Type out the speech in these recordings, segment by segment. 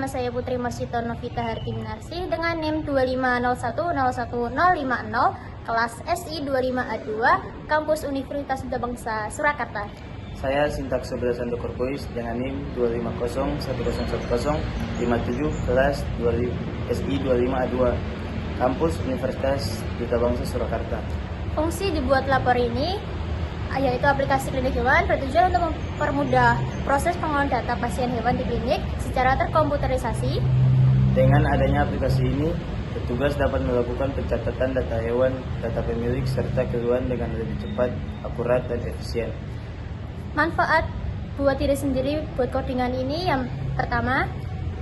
nama saya Putri Marsito Novita Hartiminarsi dengan NIM 250101050, kelas SI 25A2, Kampus Universitas Duta Bangsa, Surakarta. Saya Sintak 11 Andokorbois dengan NIM 250101057, kelas SI 25A2, Kampus Universitas Duta Bangsa, Surakarta. Fungsi dibuat lapor ini yaitu aplikasi klinik hewan bertujuan untuk mempermudah proses pengolahan data pasien hewan di klinik secara terkomputerisasi. Dengan adanya aplikasi ini, petugas dapat melakukan pencatatan data hewan, data pemilik, serta keluhan dengan lebih cepat, akurat, dan efisien. Manfaat buat diri sendiri buat codingan ini yang pertama,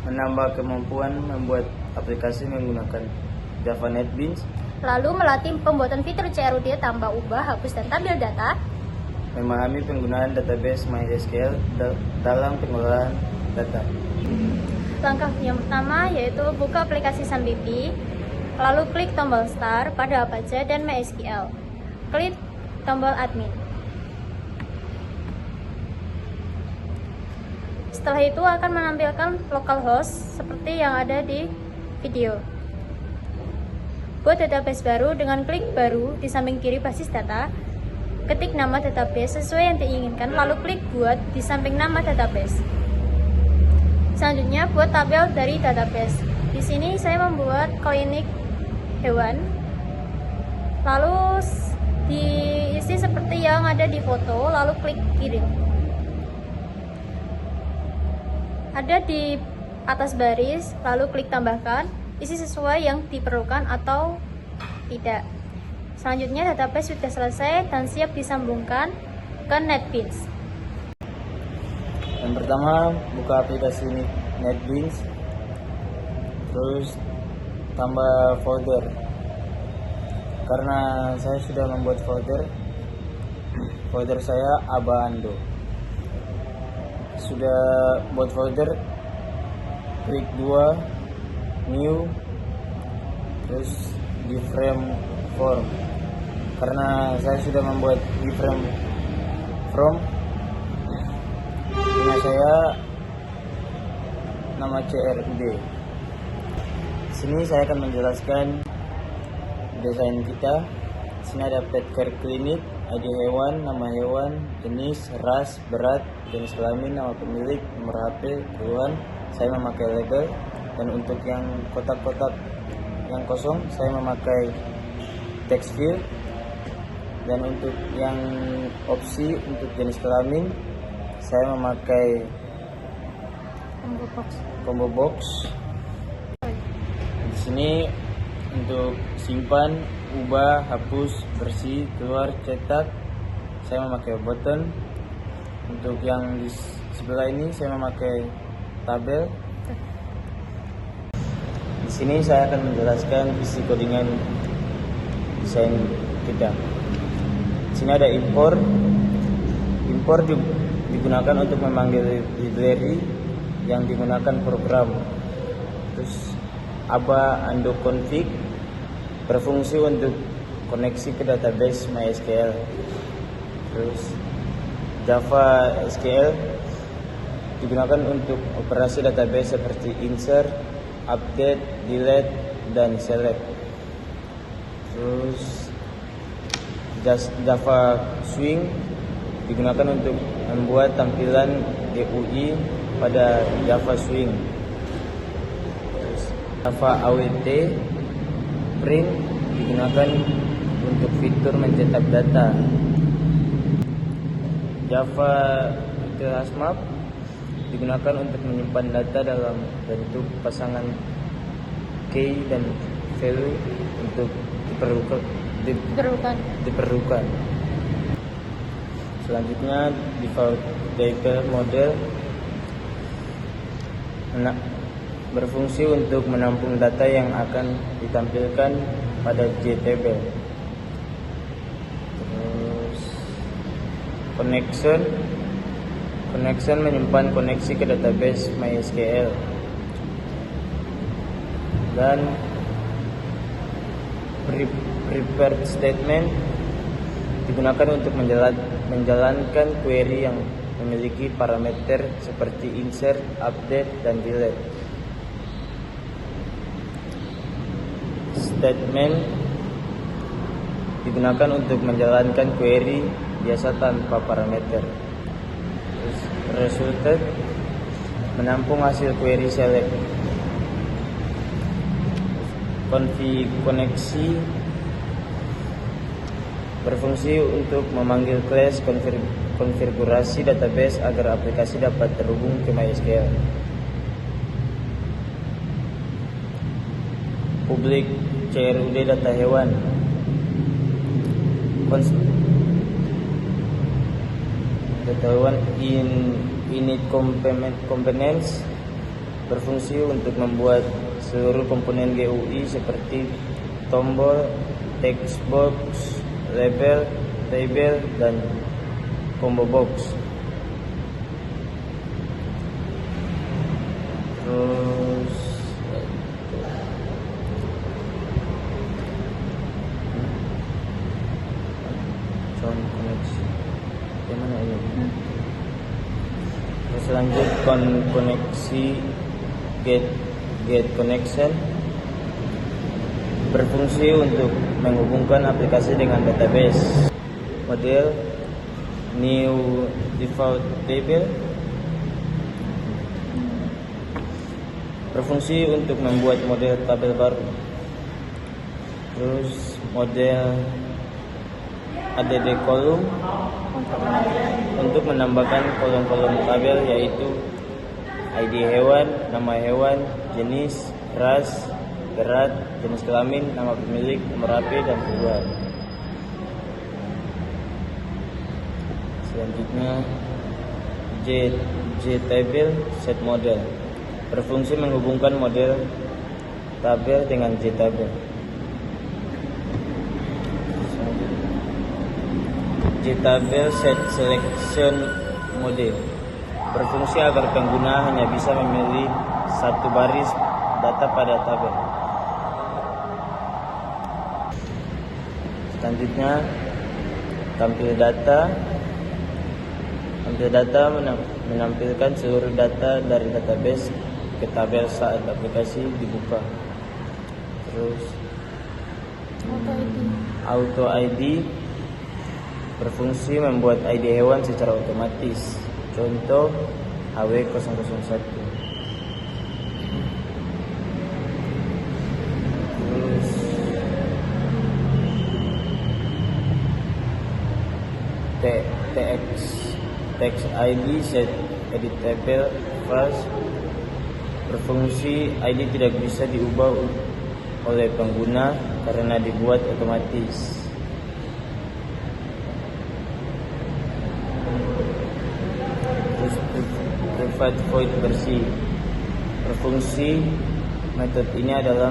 Menambah kemampuan membuat aplikasi menggunakan Java NetBeans. lalu melatih pembuatan fitur CRUD tanpa ubah, hapus, dan tampil data. Memahami penggunaan database MySQL dalam pengolahan data. Langkah yang pertama yaitu buka aplikasi SAMBP, lalu klik tombol start pada Apache dan MySQL. Klik tombol admin. Setelah itu akan menampilkan localhost seperti yang ada di video. Buat database baru dengan klik baru di samping kiri basis data. Ketik nama database sesuai yang diinginkan, lalu klik buat di samping nama database. Selanjutnya buat tabel dari database. Di sini saya membuat klinik hewan. Lalu diisi seperti yang ada di foto, lalu klik kirim. Ada di atas baris, lalu klik tambahkan, isi sesuai yang diperlukan atau tidak. Selanjutnya database sudah selesai dan siap disambungkan ke NetBeans. Yang pertama, buka aplikasi NetBeans, terus tambah folder. Karena saya sudah membuat folder saya Abando. Sudah buat folder, klik 2, new, terus di frame form. Karena saya sudah membuat di frame from, punya saya nama CRUD. Sini saya akan menjelaskan desain kita. Sini ada pet care clinic, ID hewan, nama hewan, jenis, ras, berat, jenis kelamin, nama pemilik, nomor HP, keluhan. Saya memakai label, dan untuk yang kotak-kotak yang kosong saya memakai text field. Dan untuk yang opsi untuk jenis kelamin saya memakai combo box. Di sini untuk simpan, ubah, hapus, bersih, keluar, cetak saya memakai button. Untuk yang di sebelah ini saya memakai tabel. Di sini saya akan menjelaskan isi codingan desain kita. Di sini ada import digunakan untuk memanggil library yang digunakan program. Terus aba ando config berfungsi untuk koneksi ke database MySQL. Terus Java SQL digunakan untuk operasi database seperti insert, update, delete, dan select. Terus Java Swing digunakan untuk membuat tampilan GUI pada Java Swing. Terus Java AWT Print digunakan untuk fitur mencetak data. Java Map digunakan untuk menyimpan data dalam bentuk pasangan key dan value untuk diperlukan. Selanjutnya default data model berfungsi untuk menampung data yang akan ditampilkan pada JTable. Terus connection menyimpan koneksi ke database MySQL. Dan prepared statement digunakan untuk menjalankan query yang memiliki parameter seperti insert, update, dan delete. statement digunakan untuk menjalankan query biasa tanpa parameter. Terus resulted menampung hasil query select. Config koneksi berfungsi untuk memanggil class konfigurasi database agar aplikasi dapat terhubung ke MySQL. Public CRUD data hewan. Data hewan init components berfungsi untuk membuat seluruh komponen GUI seperti tombol, text box, label, table, dan combo box. Terus koneksi gimana ini? Terus lanjut koneksi get connection berfungsi untuk menghubungkan aplikasi dengan database. Model new default table berfungsi untuk membuat model tabel baru. Terus model add kolom untuk menambahkan kolom-kolom tabel, yaitu ID hewan, nama hewan, jenis, ras, berat, jenis kelamin, nama pemilik, nomor HP, dan tujuan. Selanjutnya JTable set model berfungsi menghubungkan model tabel dengan JTable. JTable set selection model berfungsi agar pengguna hanya bisa memilih satu baris data pada tabel. Selanjutnya tampil data menampilkan seluruh data dari database ke tabel saat aplikasi dibuka. Terus auto ID berfungsi membuat ID hewan secara otomatis. Contoh HW001. Terus text ID set editable first berfungsi. ID tidak bisa diubah oleh pengguna karena dibuat otomatis. Private void bersih berfungsi. Metode ini adalah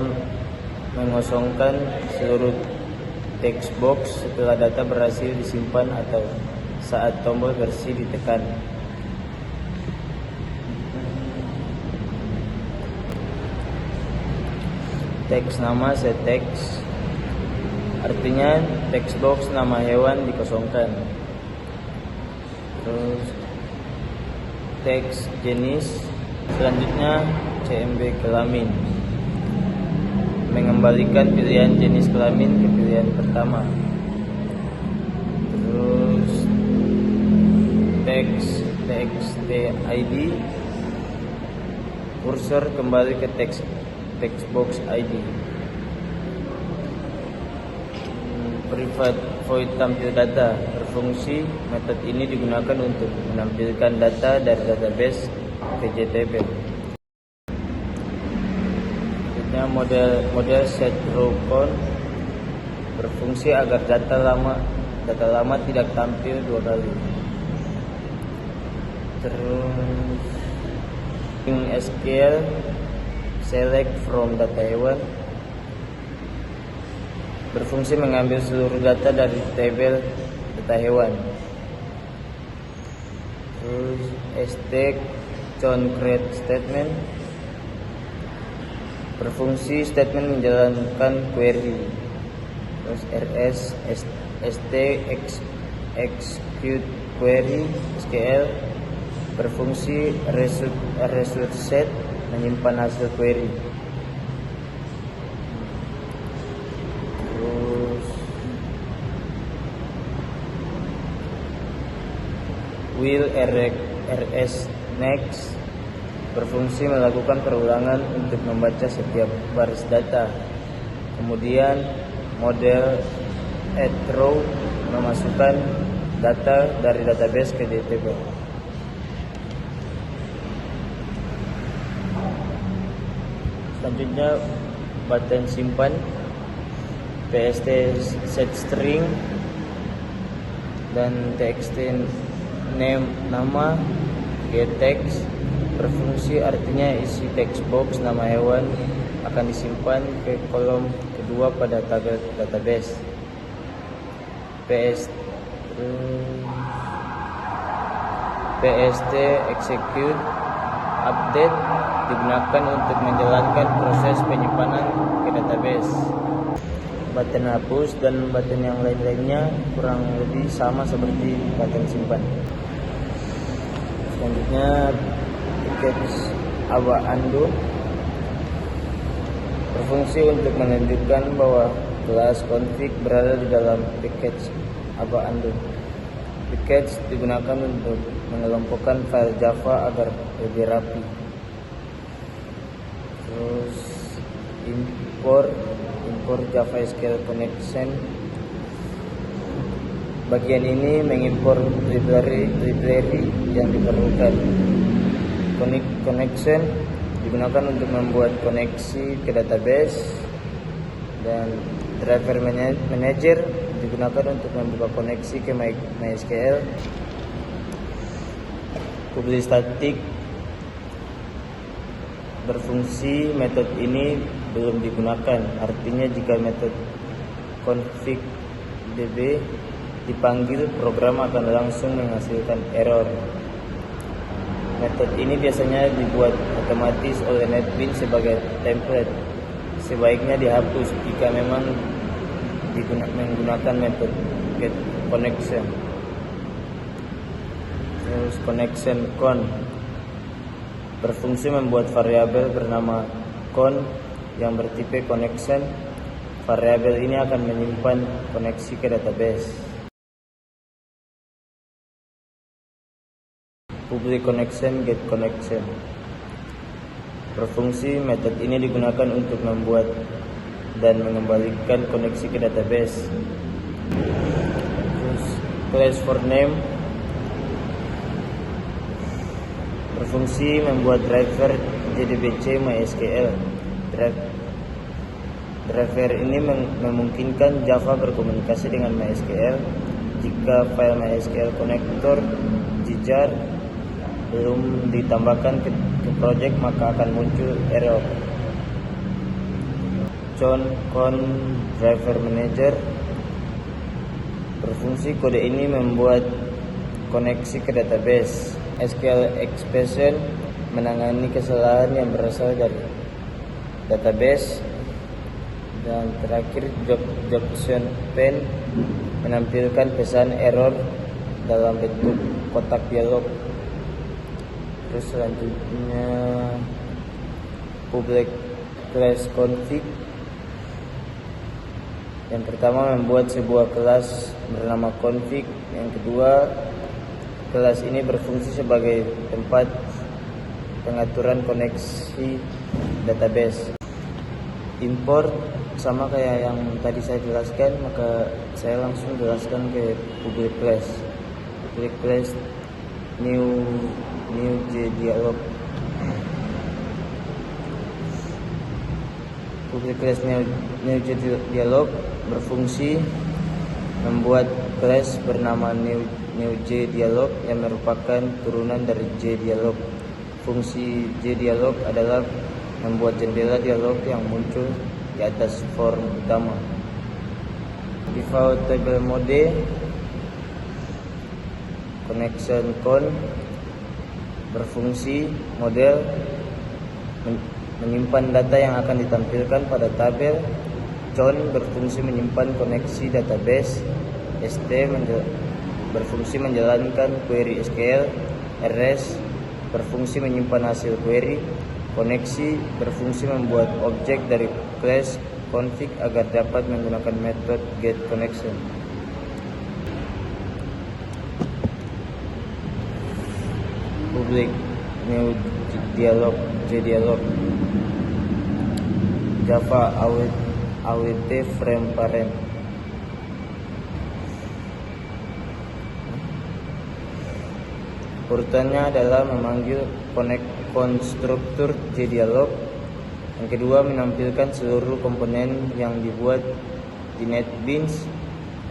mengosongkan seluruh text box setelah data berhasil disimpan atau saat tombol bersih ditekan. Teks nama set text artinya text box nama hewan dikosongkan. Terus teks jenis, selanjutnya CMB kelamin mengembalikan pilihan jenis kelamin ke pilihan pertama. Terus text ID kursor kembali ke text box ID. Private void tampil data berfungsi. Metode ini digunakan untuk menampilkan data dari database ke JTable. Selanjutnya model set row count berfungsi agar data lama tidak tampil dua kali. Terus SQL select from data hewan berfungsi mengambil seluruh data dari tabel data hewan. Terus stack create statement berfungsi statement menjalankan query. Terus st execute query SQL berfungsi result set menyimpan hasil query. will rs next berfungsi melakukan perulangan untuk membaca setiap baris data. Kemudian model add row memasukkan data dari database ke DTB. Selanjutnya button simpan, pst set string, dan txt name nama, get text berfungsi artinya isi text box nama hewan akan disimpan ke kolom kedua pada tabel database. pst execute update digunakan untuk menjalankan proses penyimpanan ke database. Button hapus dan button yang lain-lainnya kurang lebih sama seperti button simpan. Selanjutnya package aba undo berfungsi untuk menunjukkan bahwa kelas config berada di dalam package aba undo. Package digunakan untuk mengelompokkan file Java agar lebih rapi. Terus import Java SQL connection. Bagian ini mengimpor library yang diperlukan. Connection digunakan untuk membuat koneksi ke database, dan driver manager digunakan untuk membuka koneksi ke MySQL. Public static berfungsi metode ini belum digunakan, artinya jika metode config db dipanggil, program akan langsung menghasilkan error. Metode ini biasanya dibuat otomatis oleh NetBeans sebagai template. Sebaiknya dihapus jika memang menggunakan metode get connection. Terus connection con berfungsi membuat variabel bernama con yang bertipe connection. Variabel ini akan menyimpan koneksi ke database. Public connection get connection berfungsi, metode ini digunakan untuk membuat dan mengembalikan koneksi ke database. Terus class for name berfungsi membuat driver JDBC MySQL. Driver ini memungkinkan Java berkomunikasi dengan MySQL. Jika file MySQL connector jar belum ditambahkan ke project, maka akan muncul error. Con driver manager berfungsi, kode ini membuat koneksi ke database. SQL expression menangani kesalahan yang berasal dari database. Dan terakhir Jobson pen menampilkan pesan error dalam bentuk kotak dialog. Terus selanjutnya public class config. Yang pertama membuat sebuah kelas bernama config. Yang kedua, kelas ini berfungsi sebagai tempat pengaturan koneksi database. Import sama kayak yang tadi saya jelaskan, maka saya langsung jelaskan ke public class. Public class new JDialog. Public class new JDialog berfungsi membuat kelas bernama new JDialog yang merupakan turunan dari JDialog. Fungsi JDialog adalah membuat jendela dialog yang muncul di atas form utama. Default table mode connection con berfungsi model menyimpan data yang akan ditampilkan pada tabel. Con berfungsi menyimpan koneksi database. ST berfungsi menjalankan query SQL. RS berfungsi menyimpan hasil query. Koneksi berfungsi membuat objek dari class config agar dapat menggunakan metode get connection. public, new dialog, JDialog, Java awt frame parent. Urutannya adalah memanggil konstruktur JDialog. Yang kedua, menampilkan seluruh komponen yang dibuat di NetBeans.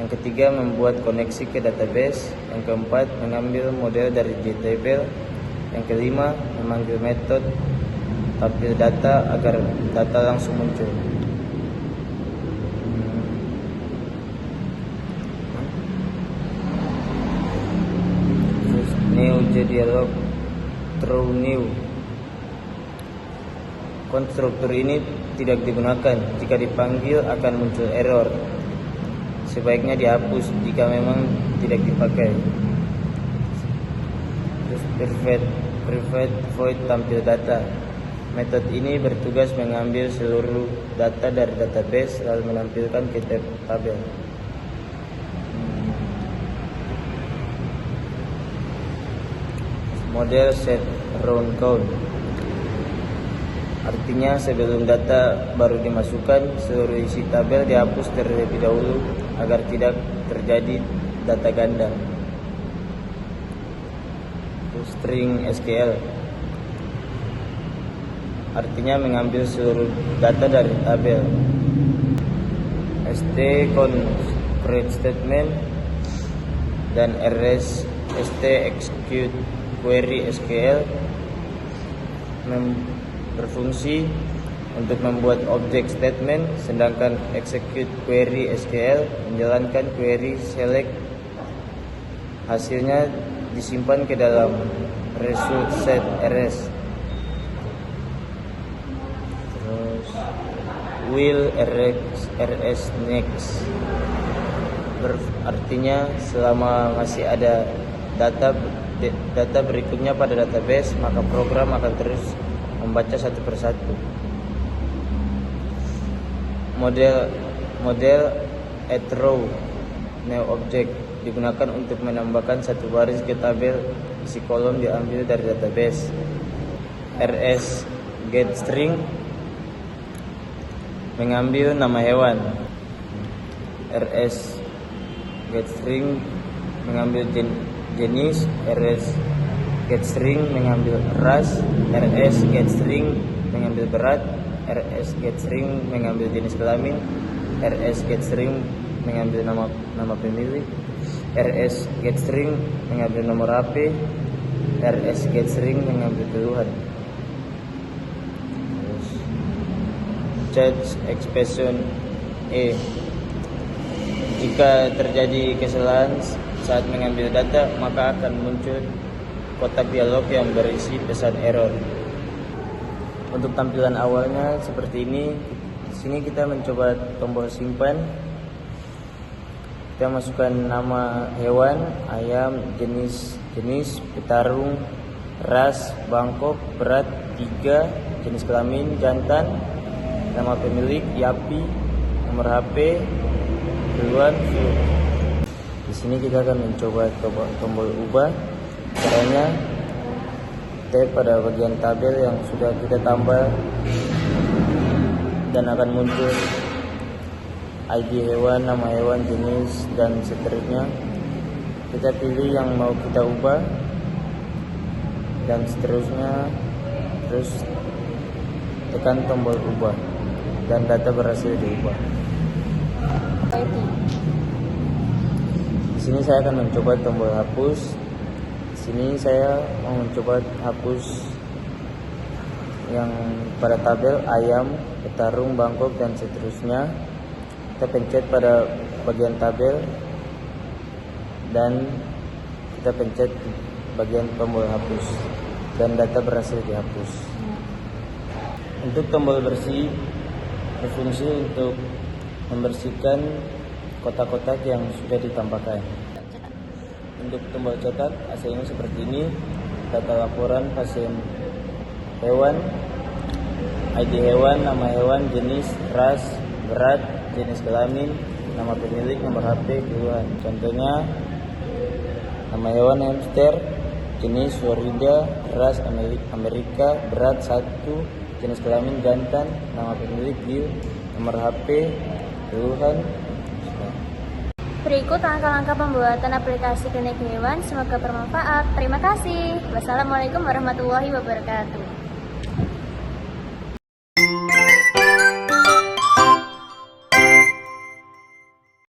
Yang ketiga, membuat koneksi ke database. Yang keempat, mengambil model dari JTabel. Yang kelima, memanggil metode tampil data agar data langsung muncul. New JDialog, throw new. Konstruktur ini tidak digunakan. Jika dipanggil akan muncul error. Sebaiknya dihapus jika memang tidak dipakai. Terus private void tampil data. Metode ini bertugas mengambil seluruh data dari database lalu menampilkan ke tabel. Model set round count. Artinya sebelum data baru dimasukkan, seluruh isi tabel dihapus terlebih dahulu agar tidak terjadi data ganda. String SQL. Artinya mengambil seluruh data dari tabel. ST create statement dan ST execute query SQL berfungsi untuk membuat objek statement, sedangkan execute query SQL menjalankan query select. Hasilnya disimpan ke dalam result set rs. Terus will rs next artinya selama masih ada data berikutnya pada database, maka program akan terus membaca satu persatu. Model add row new object digunakan untuk menambahkan satu baris ke tabel. Isi kolom diambil dari database. rs get string mengambil nama hewan. rs get string mengambil jenis. rs get string mengambil ras. rs get string mengambil berat. rs get string mengambil jenis kelamin. rs get string mengambil nama pemilik. rs get string mengambil nomor HP. rs get string mengambil keluhan. Change expression jika terjadi kesalahan saat mengambil data, maka akan muncul kotak dialog yang berisi pesan error. Untuk tampilan awalnya seperti ini. Di sini kita mencoba tombol simpan. Kita masukkan nama hewan, ayam, jenis petarung, ras, bangkok, berat 3, jenis kelamin jantan, nama pemilik Yapi, nomor HP, keluhan. Di sini kita akan mencoba tombol ubah. Caranya tap pada bagian tabel yang sudah kita tambah dan akan muncul ID hewan, nama hewan, jenis, dan seterusnya. Kita pilih yang mau kita ubah dan seterusnya. Terus tekan tombol ubah dan data berhasil diubah. Di sini saya akan mencoba tombol hapus. Di sini saya mau mencoba hapus yang pada tabel ayam, petarung, bangkok, dan seterusnya. Kita pencet pada bagian tabel dan kita pencet bagian tombol hapus dan data berhasil dihapus. Untuk tombol bersih berfungsi untuk membersihkan kotak-kotak yang sudah ditambahkan. Untuk tombol cetak hasilnya seperti ini. Data laporan pasien hewan, ID hewan, nama hewan, jenis, ras, berat, jenis kelamin, nama pemilik, nomor HP, keluhan. Contohnya nama hewan hamster, jenis Florida, ras Amerika, berat 1, jenis kelamin jantan, nama pemilik Liu, nomor HP, keluhan. Berikut langkah-langkah pembuatan aplikasi klinik hewan. Semoga bermanfaat. Terima kasih. Wassalamualaikum warahmatullahi wabarakatuh.